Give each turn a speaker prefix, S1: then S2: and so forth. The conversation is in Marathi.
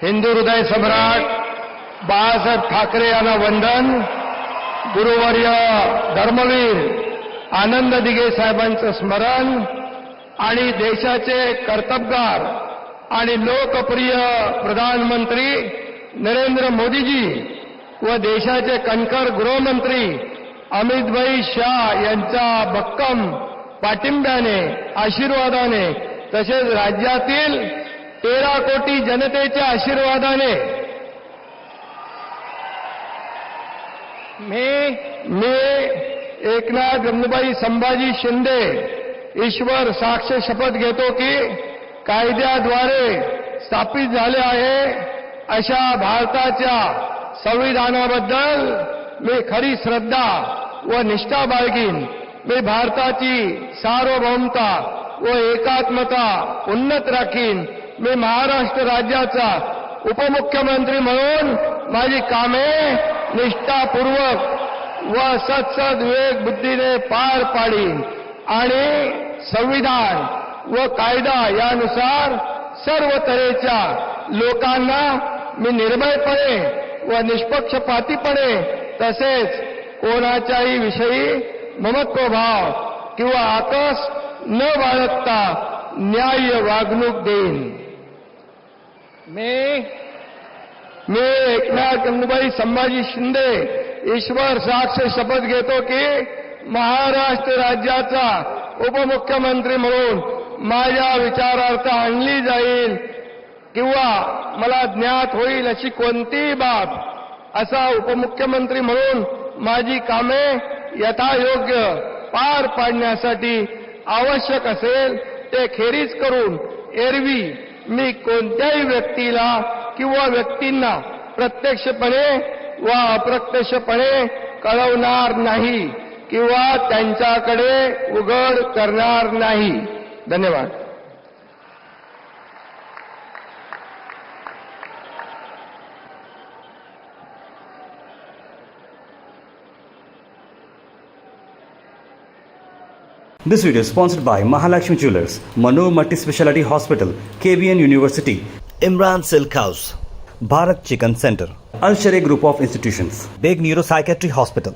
S1: हिंदू हृदय सम्राट बाळासाहेब ठाकरे यांना वंदन. गुरुवर्य धर्मवीर आनंद दिघे साहेबांचं स्मरण आणि देशाचे कर्तबगार आणि लोकप्रिय प्रधानमंत्री नरेंद्र मोदीजी व देशाचे कणखर गृहमंत्री अमितभाई शाह यांच्या भक्कम पाठिंब्याने, आशीर्वादाने तसेच राज्यातील 13 कोटी जनतेच्या आशीर्वादाने मी एकनाथ गंगूबाई संभाजी शिंदे ईश्वर साक्ष शपथ घेतो की कायद्याद्वारे स्थापित झाले आहे अशा भारताच्या संविधानाबद्दल मी खरी श्रद्धा व निष्ठा बाळगीन. मी भारताची सार्वभौमता व एकात्मता उन्नत राखीन. मी महाराष्ट्र राज्याचा उपमुख्यमंत्री म्हणून माझी कामे निष्ठापूर्वक व सत्सद विवेक बुद्धीने पार पाडीन आणि संविधान व कायदा यानुसार सर्व तऱ्हेच्या लोकांना मी निर्भयपणे व निष्पक्षपातीपणे तसेच कोणाच्याही विषयी ममत्वभाव किंवा आकस न बाळगता न्याय्य वागणूक देईन. मी एकनाथ गंगूबाई संभाजी शिंदे ईश्वर साक्ष शपथ घेतो की महाराष्ट्र राज्याचा उपमुख्यमंत्री म्हणून माझ्या विचारार्थ आणली जाईल किंवा मला ज्ञात होईल अशी कोणतीही बाब असा उपमुख्यमंत्री म्हणून माझी कामे यथायोग्य पार पाडण्यासाठी आवश्यक असेल ते खेरीज करून एरवी मी कोणत्याही व्यक्तीला किंवा व्यक्तींना प्रत्यक्षपणे व अप्रत्यक्षपणे कळवणार नाही किंवा त्यांच्याकडे उघड करणार नाही. धन्यवाद.
S2: This video is sponsored by Mahalakshmi Jewelers, Mano Multi Speciality Hospital, KBN University,
S3: Imran Silk House,
S2: Bharat Chicken Center, Al Sharia Group of Institutions,
S3: Big Neuropsychiatry Hospital.